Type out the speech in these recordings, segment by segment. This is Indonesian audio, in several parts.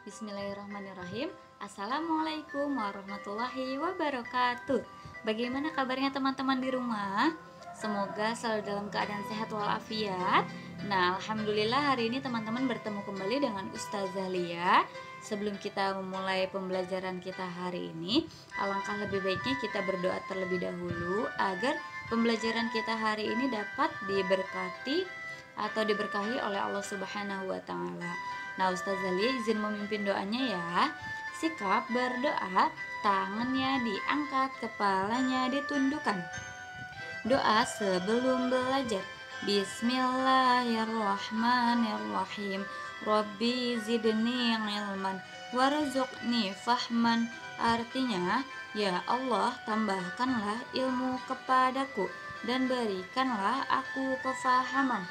Bismillahirrahmanirrahim. Assalamualaikum warahmatullahi wabarakatuh. Bagaimana kabarnya teman-teman di rumah? Semoga selalu dalam keadaan sehat walafiat. Nah, alhamdulillah hari ini teman-teman bertemu kembali dengan Ustazah Lia. Sebelum kita memulai pembelajaran kita hari ini, alangkah lebih baiknya kita berdoa terlebih dahulu agar pembelajaran kita hari ini dapat diberkati atau diberkahi oleh Allah Subhanahu wa taala. Nah, Ustazah Lia izin memimpin doanya ya. Sikap berdoa, tangannya diangkat, kepalanya ditundukkan. Doa sebelum belajar. Bismillahirrahmanirrahim. Rabbi zidni ilman warzuqni fahman. Artinya, ya Allah, tambahkanlah ilmu kepadaku dan berikanlah aku kefahaman.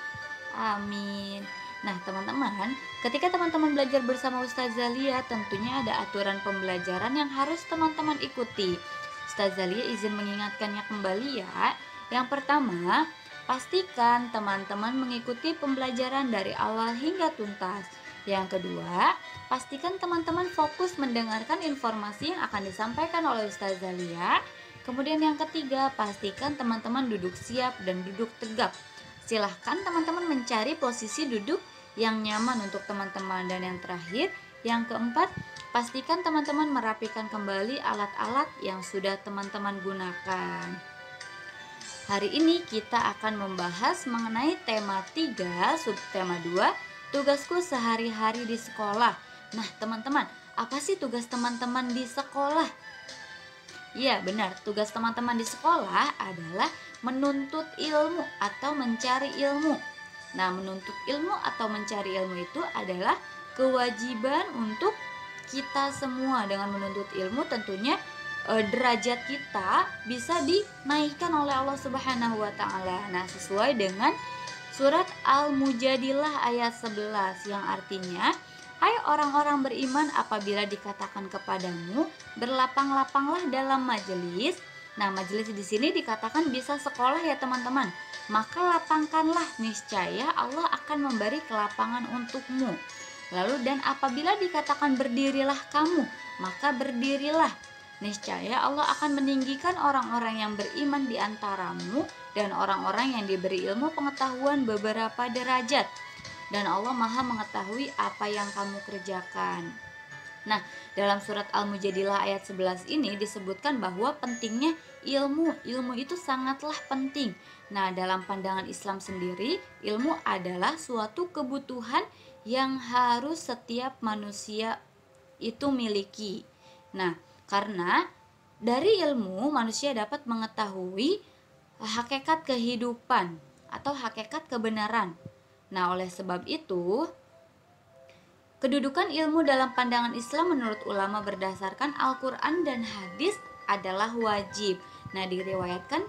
Amin. Nah, teman-teman, ketika teman-teman belajar bersama Ustazah Lia, tentunya ada aturan pembelajaran yang harus teman-teman ikuti. Ustazah Lia izin mengingatkannya kembali ya. Yang pertama, pastikan teman-teman mengikuti pembelajaran dari awal hingga tuntas. Yang kedua, pastikan teman-teman fokus mendengarkan informasi yang akan disampaikan oleh Ustazah Lia. Kemudian yang ketiga, pastikan teman-teman duduk siap dan duduk tegap. Silahkan teman-teman mencari posisi duduk yang nyaman untuk teman-teman. Dan yang terakhir, yang keempat, pastikan teman-teman merapikan kembali alat-alat yang sudah teman-teman gunakan. Hari ini kita akan membahas mengenai tema 3, subtema 2, tugasku sehari-hari di sekolah. Nah, teman-teman, apa sih tugas teman-teman di sekolah? Ya, benar. Tugas teman-teman di sekolah adalah menuntut ilmu atau mencari ilmu. Nah, menuntut ilmu atau mencari ilmu itu adalah kewajiban untuk kita semua. Dengan menuntut ilmu tentunya derajat kita bisa dinaikkan oleh Allah Subhanahu wa taala. Nah, sesuai dengan surat Al-Mujadilah ayat 11 yang artinya, hai orang-orang beriman, apabila dikatakan kepadamu berlapang-lapanglah dalam majelis. Nah, majelis di sini dikatakan bisa sekolah ya teman-teman. Maka lapangkanlah, niscaya Allah akan memberi kelapangan untukmu. Lalu, dan apabila dikatakan berdirilah kamu, maka berdirilah. Niscaya Allah akan meninggikan orang-orang yang beriman di antaramu dan orang-orang yang diberi ilmu pengetahuan beberapa derajat. Dan Allah Maha mengetahui apa yang kamu kerjakan. Nah, dalam surat Al-Mujadilah ayat 11 ini disebutkan bahwa pentingnya ilmu. Ilmu itu sangatlah penting. Nah, dalam pandangan Islam sendiri, ilmu adalah suatu kebutuhan yang harus setiap manusia itu miliki. Nah, karena dari ilmu manusia dapat mengetahui hakikat kehidupan atau hakikat kebenaran. Nah, oleh sebab itu, kedudukan ilmu dalam pandangan Islam menurut ulama berdasarkan Al-Quran dan hadis adalah wajib. Nah, diriwayatkan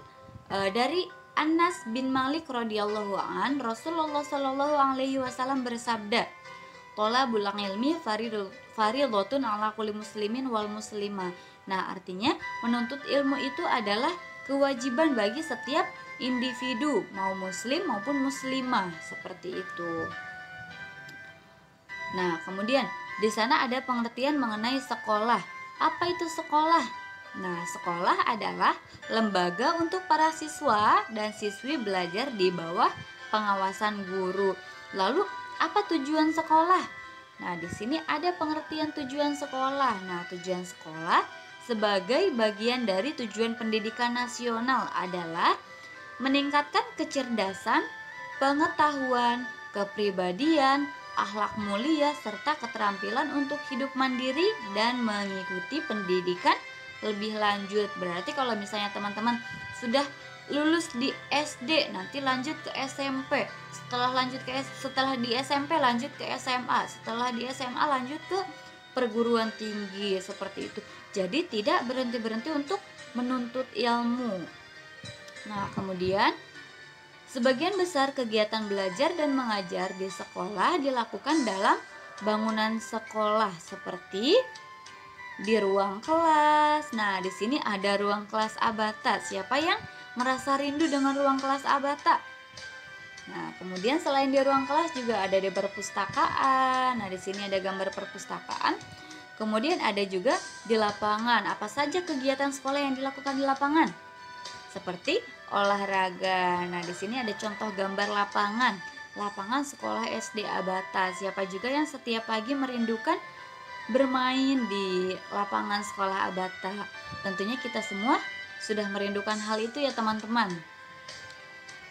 dari Anas bin Malik radhiyallahu an, Rasulullah shallallahu alaihi wasallam bersabda, "Thalabul ilmi fardhatun ala kulli muslimin wal muslimah." Nah, artinya menuntut ilmu itu adalah kewajiban bagi setiap individu, mau muslim maupun muslimah, seperti itu. Nah, kemudian di sana ada pengertian mengenai sekolah. Apa itu sekolah? Nah, sekolah adalah lembaga untuk para siswa dan siswi belajar di bawah pengawasan guru. Lalu, apa tujuan sekolah? Nah, di sini ada pengertian tujuan sekolah. Nah, tujuan sekolah sebagai bagian dari tujuan pendidikan nasional adalah meningkatkan kecerdasan, pengetahuan, kepribadian, akhlak mulia, serta keterampilan untuk hidup mandiri dan mengikuti pendidikan lebih lanjut. Berarti kalau misalnya teman-teman sudah lulus di SD, nanti lanjut ke SMP, setelah di SMP lanjut ke SMA, setelah di SMA lanjut ke perguruan tinggi, seperti itu. Jadi tidak berhenti-berhenti untuk menuntut ilmu. Nah, kemudian sebagian besar kegiatan belajar dan mengajar di sekolah dilakukan dalam bangunan sekolah seperti di ruang kelas. Nah, di sini ada ruang kelas Abata. Siapa yang merasa rindu dengan ruang kelas Abata? Nah, kemudian selain di ruang kelas juga ada di perpustakaan. Nah, di sini ada gambar perpustakaan. Kemudian ada juga di lapangan. Apa saja kegiatan sekolah yang dilakukan di lapangan? Seperti olahraga. Nah, di sini ada contoh gambar lapangan. Lapangan sekolah SD Abata. Siapa juga yang setiap pagi merindukan bermain di lapangan sekolah Abata? Tentunya kita semua sudah merindukan hal itu ya teman-teman.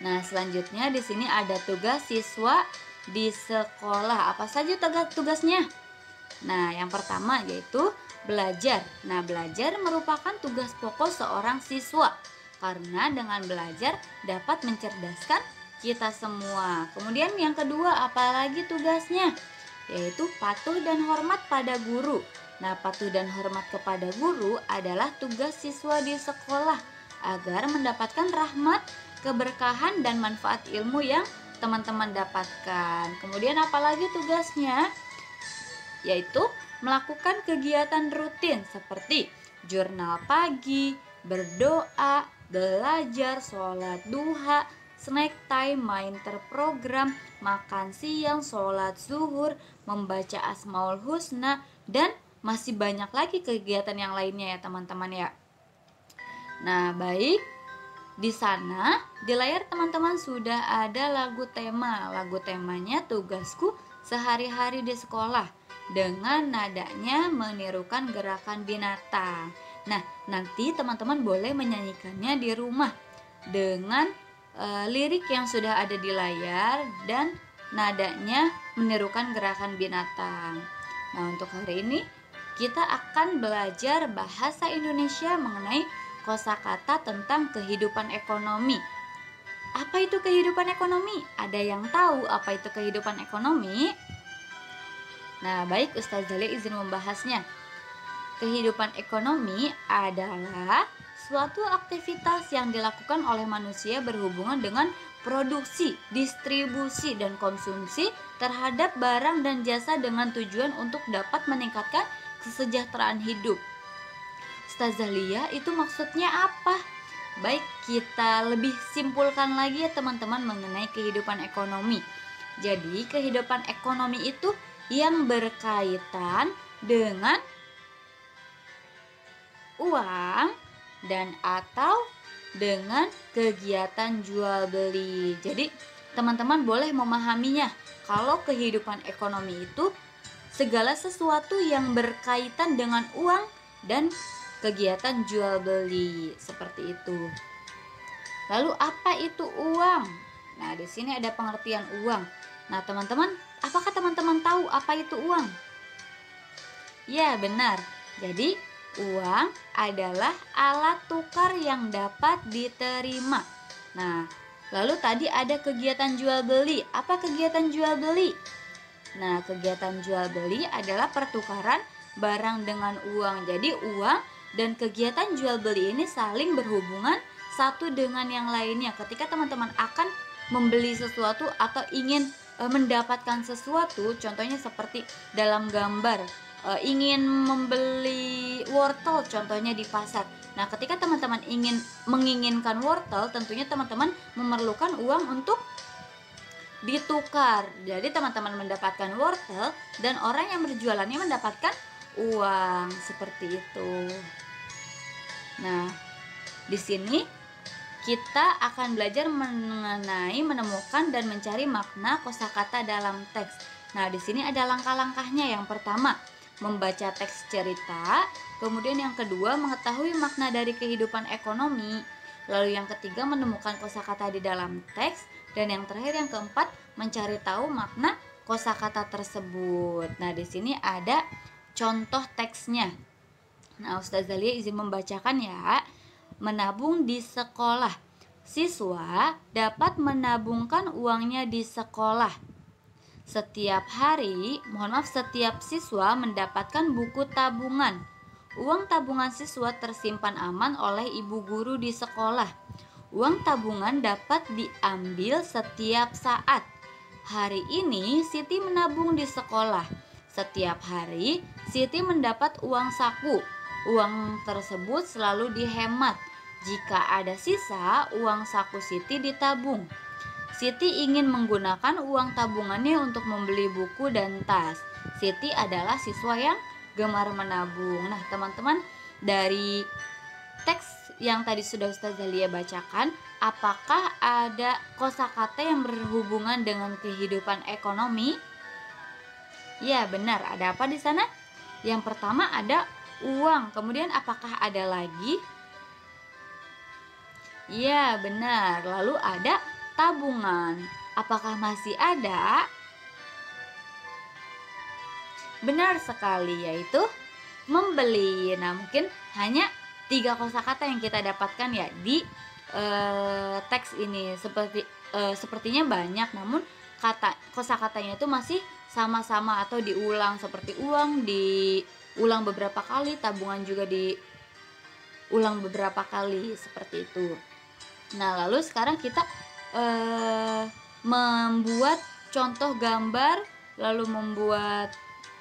Nah, selanjutnya di sini ada tugas siswa di sekolah. Apa saja tugasnya? Nah, yang pertama yaitu belajar. Nah, belajar merupakan tugas pokok seorang siswa karena dengan belajar dapat mencerdaskan kita semua. Kemudian yang kedua, apalagi tugasnya? Yaitu patuh dan hormat pada guru. Nah, patuh dan hormat kepada guru adalah tugas siswa di sekolah agar mendapatkan rahmat, keberkahan dan manfaat ilmu yang teman-teman dapatkan. Kemudian apalagi tugasnya? Yaitu melakukan kegiatan rutin seperti jurnal pagi, berdoa, belajar, sholat duha, snack time, main terprogram, makan siang, sholat zuhur, membaca Asmaul Husna, dan masih banyak lagi kegiatan yang lainnya ya teman-teman ya. Nah, baik, di sana di layar teman-teman sudah ada lagu tema. Lagu temanya tugasku sehari-hari di sekolah dengan nadanya menirukan gerakan binatang. Nah, nanti teman-teman boleh menyanyikannya di rumah dengan lirik yang sudah ada di layar dan nadanya menirukan gerakan binatang. Nah, untuk hari ini kita akan belajar bahasa Indonesia mengenai kosakata tentang kehidupan ekonomi. Apa itu kehidupan ekonomi? Ada yang tahu apa itu kehidupan ekonomi? Nah, baik, Ustaz Zalia izin membahasnya. Kehidupan ekonomi adalah suatu aktivitas yang dilakukan oleh manusia berhubungan dengan produksi, distribusi, dan konsumsi terhadap barang dan jasa dengan tujuan untuk dapat meningkatkan kesejahteraan hidup. Ustaz Zalia, itu maksudnya apa? Baik, kita lebih simpulkan lagi ya teman-teman mengenai kehidupan ekonomi. Jadi, kehidupan ekonomi itu yang berkaitan dengan uang dan atau dengan kegiatan jual beli. Jadi, teman-teman boleh memahaminya kalau kehidupan ekonomi itu segala sesuatu yang berkaitan dengan uang dan kegiatan jual beli, seperti itu. Lalu apa itu uang? Nah, di sini ada pengertian uang. Nah, teman-teman, apakah teman-teman tahu apa itu uang? Ya, benar. Jadi, uang adalah alat tukar yang dapat diterima. Nah, lalu tadi ada kegiatan jual beli. Apa kegiatan jual beli? Nah, kegiatan jual beli adalah pertukaran barang dengan uang. Jadi, uang dan kegiatan jual beli ini saling berhubungan satu dengan yang lainnya. Ketika teman-teman akan membeli sesuatu atau ingin mendapatkan sesuatu, contohnya seperti dalam gambar ingin membeli wortel contohnya di pasar. Nah, ketika teman-teman menginginkan wortel, tentunya teman-teman memerlukan uang untuk ditukar. Jadi teman-teman mendapatkan wortel dan orang yang berjualannya mendapatkan uang, seperti itu. Nah, di sini kita akan belajar mengenai menemukan dan mencari makna kosakata dalam teks. Nah, di sini ada langkah-langkahnya. Yang pertama, membaca teks cerita. Kemudian yang kedua, mengetahui makna dari kehidupan ekonomi. Lalu yang ketiga, menemukan kosakata di dalam teks. Dan yang terakhir, yang keempat, mencari tahu makna kosakata tersebut. Nah, di sini ada contoh teksnya. Nah, Ustaz Zalia izin membacakan ya. Menabung di sekolah. Siswa dapat menabungkan uangnya di sekolah. Setiap siswa mendapatkan buku tabungan. Uang tabungan siswa tersimpan aman oleh ibu guru di sekolah. Uang tabungan dapat diambil setiap saat. Hari ini Siti menabung di sekolah. Setiap hari Siti mendapat uang saku. Uang tersebut selalu dihemat. Jika ada sisa, uang saku Siti ditabung. Siti ingin menggunakan uang tabungannya untuk membeli buku dan tas. Siti adalah siswa yang gemar menabung. Nah, teman-teman, dari teks yang tadi sudah Ustazah Lia bacakan, apakah ada kosakata yang berhubungan dengan kehidupan ekonomi? Ya, benar. Ada apa di sana? Yang pertama ada uang. Kemudian apakah ada lagi? Ya, benar. Lalu ada tabungan. Apakah masih ada? Benar sekali, yaitu membeli. Nah, mungkin hanya 3 kosakata yang kita dapatkan ya di teks ini. Sepertinya banyak, namun kosakatanya itu masih sama-sama atau diulang, seperti uang diulang beberapa kali, tabungan juga diulang beberapa kali, seperti itu. Nah, lalu sekarang kita membuat contoh gambar, lalu membuat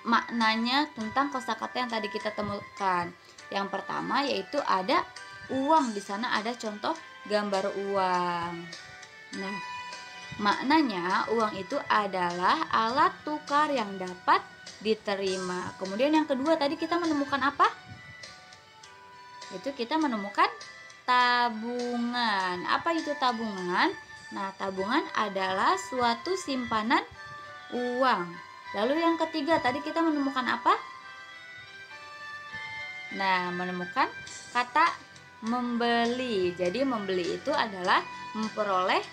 maknanya tentang kosakata yang tadi kita temukan. Yang pertama yaitu ada uang. Di sana ada contoh gambar uang. Nah, maknanya uang itu adalah alat tukar yang dapat diterima. Kemudian yang kedua tadi kita menemukan apa? Itu kita menemukan tabungan. Apa itu tabungan? Nah, tabungan adalah suatu simpanan uang. Lalu yang ketiga tadi kita menemukan apa? Nah, menemukan kata membeli. Jadi membeli itu adalah memperoleh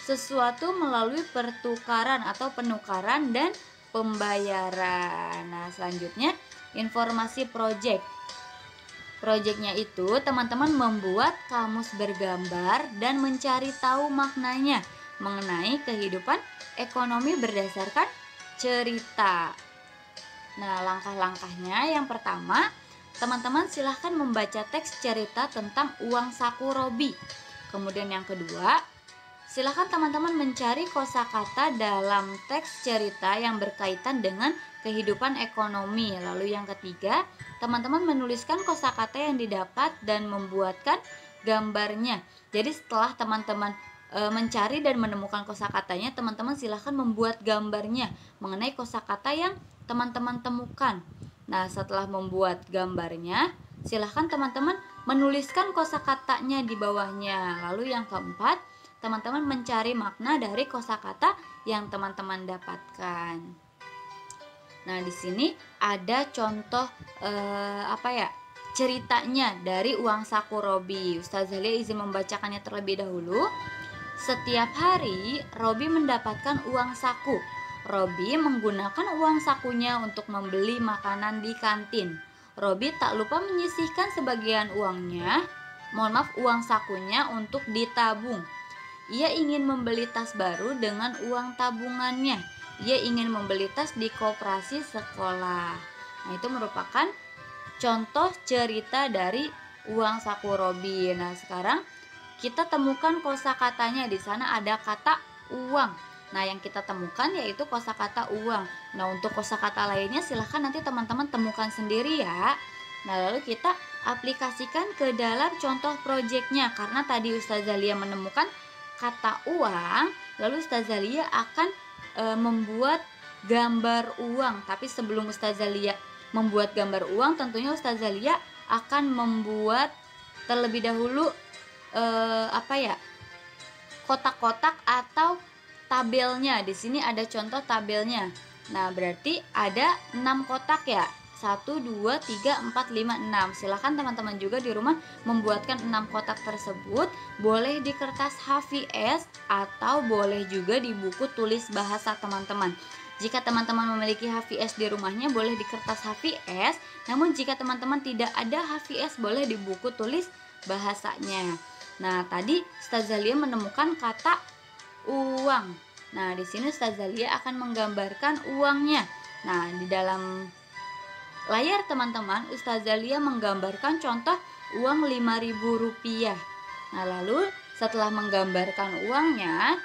sesuatu melalui pertukaran atau penukaran dan pembayaran. Nah, selanjutnya informasi proyek. Proyeknya itu teman-teman membuat kamus bergambar dan mencari tahu maknanya mengenai kehidupan ekonomi berdasarkan cerita. Nah, langkah-langkahnya yang pertama, teman-teman silahkan membaca teks cerita tentang uang saku Robi. Kemudian yang kedua, silahkan teman-teman mencari kosakata dalam teks cerita yang berkaitan dengan kehidupan ekonomi. Lalu yang ketiga, teman-teman menuliskan kosakata yang didapat dan membuatkan gambarnya. Jadi setelah teman-teman mencari dan menemukan kosakatanya, teman-teman silahkan membuat gambarnya mengenai kosakata yang teman-teman temukan. Nah, setelah membuat gambarnya, silahkan teman-teman menuliskan kosakatanya di bawahnya. Lalu yang keempat, teman-teman mencari makna dari kosakata yang teman-teman dapatkan. Nah, di sini ada contoh ceritanya dari uang saku Robi. Ustazah Lia izin membacakannya terlebih dahulu. Setiap hari Robi mendapatkan uang saku. Robi menggunakan uang sakunya untuk membeli makanan di kantin. Robi tak lupa menyisihkan sebagian uang sakunya untuk ditabung. Ia ingin membeli tas baru dengan uang tabungannya. Ia ingin membeli tas di koperasi sekolah. Nah, itu merupakan contoh cerita dari uang saku Robi. Nah, sekarang kita temukan kosakatanya. Di sana ada kata uang. Nah, yang kita temukan yaitu kosakata uang. Nah, untuk kosakata lainnya silahkan nanti teman-teman temukan sendiri ya. Nah, lalu kita aplikasikan ke dalam contoh proyeknya. Karena tadi Ustazah Lia menemukan kata uang, lalu Ustazah Lia akan membuat gambar uang. Tapi sebelum Ustazah Lia membuat gambar uang, tentunya Ustazah Lia akan membuat terlebih dahulu kotak-kotak atau tabelnya. Di sini ada contoh tabelnya. Nah, berarti ada 6 kotak ya. 1, 2, 3, 4, 5, 6. Silahkan teman-teman juga di rumah membuatkan 6 kotak tersebut. Boleh di kertas HVS atau boleh juga di buku tulis bahasa teman-teman. Jika teman-teman memiliki HVS di rumahnya, boleh di kertas HVS. Namun jika teman-teman tidak ada HVS, boleh di buku tulis bahasanya. Nah, tadi Ustazah Lia menemukan kata uang. Nah, di sini Ustazah Lia akan menggambarkan uangnya. Nah, di dalam layar teman-teman, Ustazah Lia menggambarkan contoh uang Rp5.000. Nah, lalu setelah menggambarkan uangnya,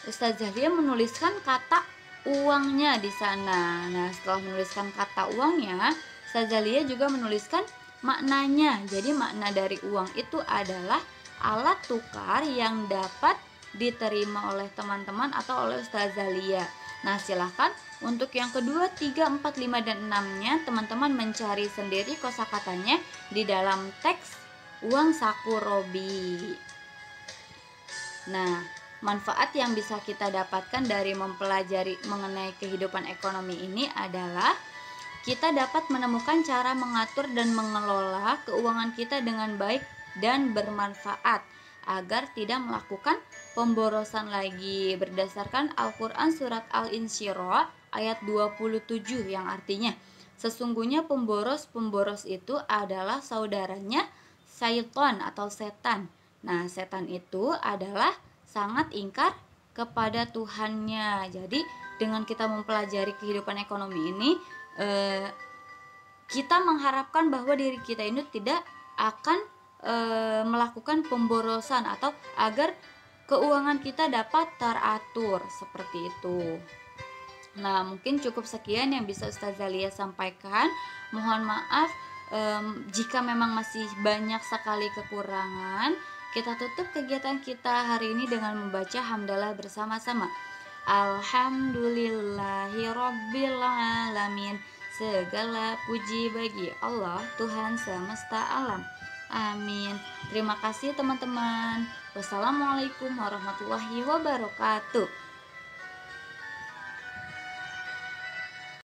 Ustazah Lia menuliskan kata uangnya di sana. Nah, setelah menuliskan kata uangnya, Ustazah Lia juga menuliskan maknanya. Jadi makna dari uang itu adalah alat tukar yang dapat diterima oleh teman-teman atau oleh Ustazah Lia. Nah, silahkan untuk yang kedua, 3, 4, 5, dan 6-nya teman-teman mencari sendiri kosakatanya di dalam teks uang saku Robi. Nah, manfaat yang bisa kita dapatkan dari mempelajari mengenai kehidupan ekonomi ini adalah kita dapat menemukan cara mengatur dan mengelola keuangan kita dengan baik dan bermanfaat agar tidak melakukan pemborosan lagi, berdasarkan Al-Quran surat Al-Insyirah ayat 27 yang artinya sesungguhnya pemboros itu adalah saudaranya syaitan atau setan. Nah, setan itu adalah sangat ingkar kepada Tuhannya. Jadi dengan kita mempelajari kehidupan ekonomi ini, kita mengharapkan bahwa diri kita ini tidak akan melakukan pemborosan atau agar keuangan kita dapat teratur seperti itu. Nah, mungkin cukup sekian yang bisa Ustazah Lia sampaikan. Mohon maaf jika memang masih banyak sekali kekurangan. Kita tutup kegiatan kita hari ini dengan membaca hamdalah bersama-sama. Alhamdulillahirabbil alamin. Segala puji bagi Allah, Tuhan semesta alam. Amin. Terima kasih teman-teman. Wassalamualaikum warahmatullahi wabarakatuh.